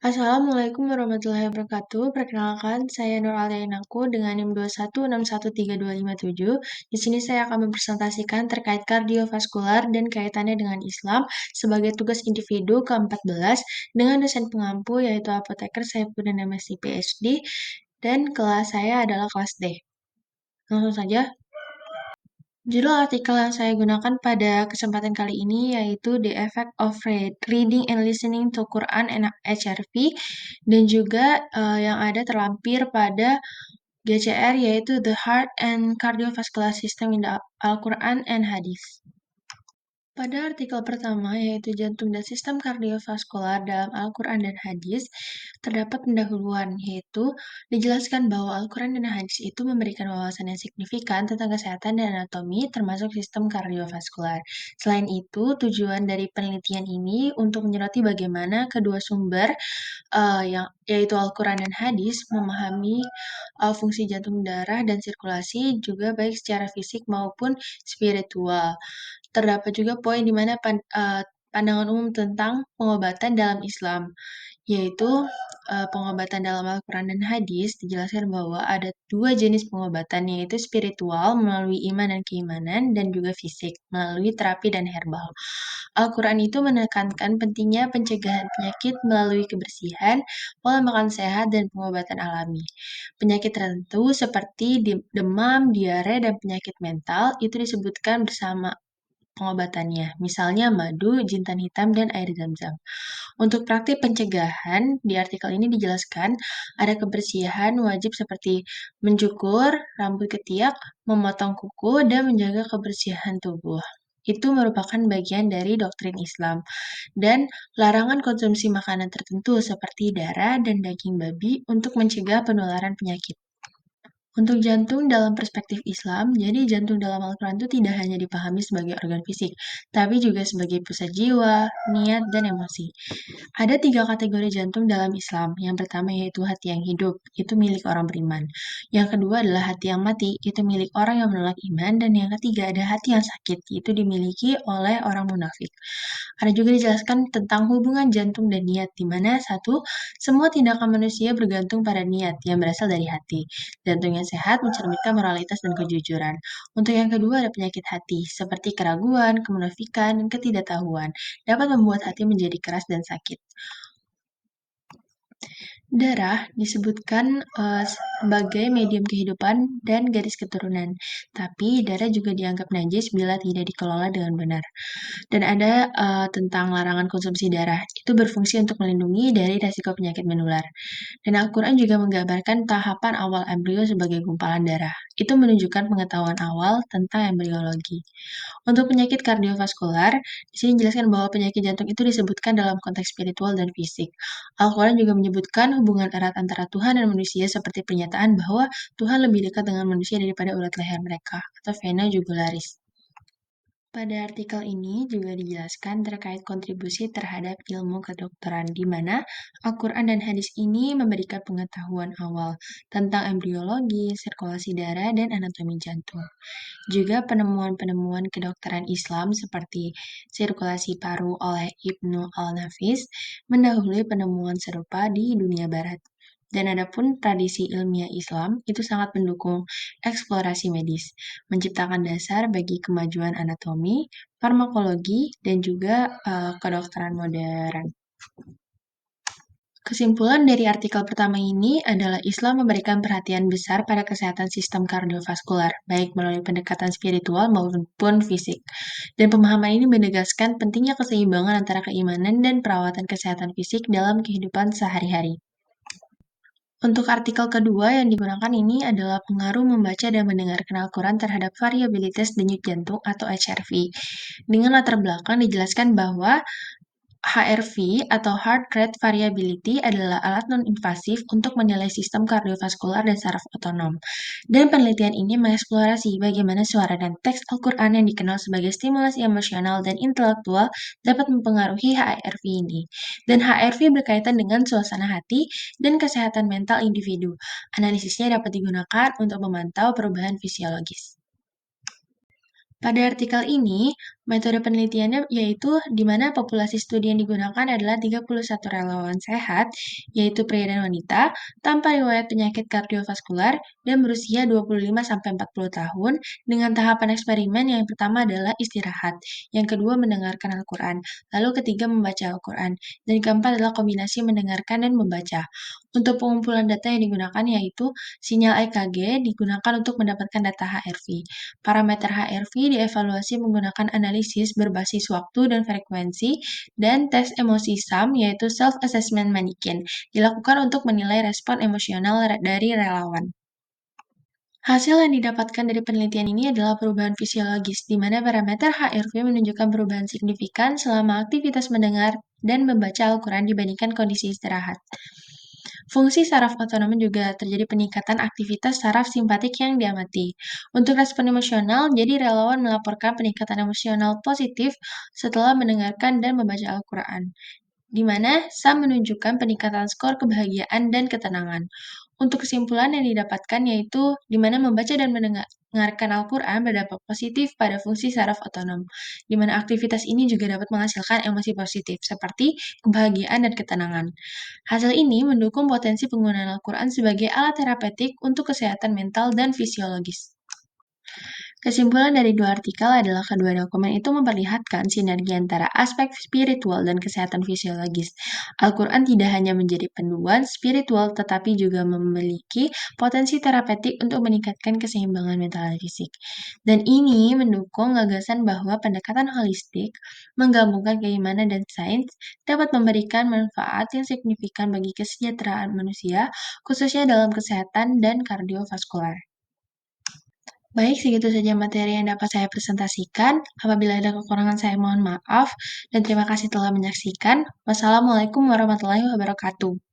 Assalamualaikum warahmatullahi wabarakatuh. Perkenalkan, saya Nur Alianaku dengan NIM 216132557. Di sini saya akan mempresentasikan terkait kardiovaskular dan kaitannya dengan Islam sebagai tugas individu ke-14 dengan dosen pengampu yaitu apoteker Saifuddin MSc PhD dan kelas saya adalah kelas D. Langsung saja. Judul artikel yang saya gunakan pada kesempatan kali ini yaitu The Effect of Reading and Listening to Quran and HRV dan juga yang ada terlampir pada GCR yaitu The Heart and Cardiovascular System in the Al-Quran and Hadith. Pada artikel pertama, yaitu jantung dan sistem kardiovaskular dalam Al-Quran dan Hadis, terdapat pendahuluan, yaitu dijelaskan bahwa Al-Quran dan Hadis itu memberikan wawasan yang signifikan tentang kesehatan dan anatomi, termasuk sistem kardiovaskular. Selain itu, tujuan dari penelitian ini untuk menyoroti bagaimana kedua sumber, yaitu Al-Quran dan Hadis, memahami fungsi jantung darah dan sirkulasi, juga baik secara fisik maupun spiritual. Terdapat juga poin di mana pandangan umum tentang pengobatan dalam Islam, yaitu pengobatan dalam Al-Quran dan Hadis dijelaskan bahwa ada dua jenis pengobatan, yaitu spiritual melalui iman dan keimanan, dan juga fisik melalui terapi dan herbal. Al-Quran itu menekankan pentingnya pencegahan penyakit melalui kebersihan, pola makan sehat, dan pengobatan alami. Penyakit tertentu seperti demam, diare, dan penyakit mental itu disebutkan bersama pengobatannya, misalnya madu, jintan hitam, dan air zam-zam. Untuk praktik pencegahan, di artikel ini dijelaskan ada kebersihan wajib seperti mencukur rambut ketiak, memotong kuku, dan menjaga kebersihan tubuh. Itu merupakan bagian dari doktrin Islam. Dan larangan konsumsi makanan tertentu seperti darah dan daging babi untuk mencegah penularan penyakit. Untuk jantung dalam perspektif Islam, jadi jantung dalam Al-Quran itu tidak hanya dipahami sebagai organ fisik, tapi juga sebagai pusat jiwa, niat, dan emosi. Ada 3 kategori jantung dalam Islam. Yang pertama yaitu hati yang hidup, itu milik orang beriman. Yang kedua adalah hati yang mati, itu milik orang yang menolak iman. Dan yang ketiga ada hati yang sakit, itu dimiliki oleh orang munafik. Ada juga dijelaskan tentang hubungan jantung dan niat, di mana satu, semua tindakan manusia bergantung pada niat yang berasal dari hati. Jantung yang sehat mencerminkan moralitas dan kejujuran. Untuk yang kedua ada penyakit hati, seperti keraguan, kemunafikan, dan ketidaktahuan, dapat membuat hati menjadi keras dan sakit. Darah disebutkan sebagai medium kehidupan dan garis keturunan, tapi darah juga dianggap najis bila tidak dikelola dengan benar. Dan ada tentang larangan konsumsi darah, itu berfungsi untuk melindungi dari risiko penyakit menular. Dan Al-Quran juga menggambarkan tahapan awal embrio sebagai gumpalan darah. Itu menunjukkan pengetahuan awal tentang embriologi. Untuk penyakit kardiovaskular, di sini dijelaskan bahwa penyakit jantung itu disebutkan dalam konteks spiritual dan fisik. Al-Quran juga menyebutkan hubungan erat antara Tuhan dan manusia seperti pernyataan bahwa Tuhan lebih dekat dengan manusia daripada urat leher mereka, atau vena jugularis. Pada artikel ini juga dijelaskan terkait kontribusi terhadap ilmu kedokteran, di mana Al-Quran dan hadis ini memberikan pengetahuan awal tentang embriologi, sirkulasi darah, dan anatomi jantung. Juga penemuan-penemuan kedokteran Islam seperti sirkulasi paru oleh Ibnu Al-Nafis mendahului penemuan serupa di dunia barat. Dan adapun tradisi ilmiah Islam itu sangat mendukung eksplorasi medis, menciptakan dasar bagi kemajuan anatomi, farmakologi, dan juga kedokteran modern. Kesimpulan dari artikel pertama ini adalah Islam memberikan perhatian besar pada kesehatan sistem kardiovaskular, baik melalui pendekatan spiritual maupun fisik. Dan pemahaman ini menegaskan pentingnya keseimbangan antara keimanan dan perawatan kesehatan fisik dalam kehidupan sehari-hari. Untuk artikel kedua yang digunakan ini adalah pengaruh membaca dan mendengarkan Al-Quran terhadap variabilitas denyut jantung atau HRV. Dengan latar belakang dijelaskan bahwa HRV atau Heart Rate Variability adalah alat non-invasif untuk menilai sistem kardiovaskular dan saraf otonom. Dan penelitian ini mengeksplorasi bagaimana suara dan teks Al-Quran yang dikenal sebagai stimulasi emosional dan intelektual dapat mempengaruhi HRV ini. Dan HRV berkaitan dengan suasana hati dan kesehatan mental individu. Analisisnya dapat digunakan untuk memantau perubahan fisiologis. Pada artikel ini, Metode penelitiannya yaitu di mana populasi studi yang digunakan adalah 31 relawan sehat, yaitu pria dan wanita, tanpa riwayat penyakit kardiovaskular dan berusia 25-40 tahun, dengan tahapan eksperimen yang pertama adalah istirahat, yang kedua mendengarkan Al-Quran, lalu ketiga membaca Al-Quran, dan keempat adalah kombinasi mendengarkan dan membaca. Untuk pengumpulan data yang digunakan yaitu sinyal EKG digunakan untuk mendapatkan data HRV. Parameter HRV dievaluasi menggunakan analisis berbasis waktu dan frekuensi, dan tes emosi SAM yaitu Self-Assessment Mannequin dilakukan untuk menilai respon emosional dari relawan. Hasil yang didapatkan dari penelitian ini adalah perubahan fisiologis, di mana parameter HRV menunjukkan perubahan signifikan selama aktivitas mendengar dan membaca Al-Quran dibandingkan kondisi istirahat. Fungsi saraf otonom juga terjadi peningkatan aktivitas saraf simpatik yang diamati. Untuk respon emosional, jadi relawan melaporkan peningkatan emosional positif setelah mendengarkan dan membaca Al-Quran, di mana SAM menunjukkan peningkatan skor kebahagiaan dan ketenangan. Untuk kesimpulan yang didapatkan yaitu di mana membaca dan mendengarkan Al-Quran berdampak positif pada fungsi saraf otonom, di mana aktivitas ini juga dapat menghasilkan emosi positif seperti kebahagiaan dan ketenangan. Hasil ini mendukung potensi penggunaan Al-Quran sebagai alat terapeutik untuk kesehatan mental dan fisiologis. Kesimpulan dari dua artikel adalah kedua dokumen itu memperlihatkan sinergi antara aspek spiritual dan kesehatan fisiologis. Al-Quran tidak hanya menjadi panduan spiritual, tetapi juga memiliki potensi terapeutik untuk meningkatkan keseimbangan mental dan fisik. Dan ini mendukung gagasan bahwa pendekatan holistik, menggabungkan keimanan dan sains, dapat memberikan manfaat yang signifikan bagi kesejahteraan manusia, khususnya dalam kesehatan dan kardiovaskular. Baik, segitu saja materi yang dapat saya presentasikan. Apabila ada kekurangan, saya mohon maaf, dan terima kasih telah menyaksikan. Wassalamualaikum warahmatullahi wabarakatuh.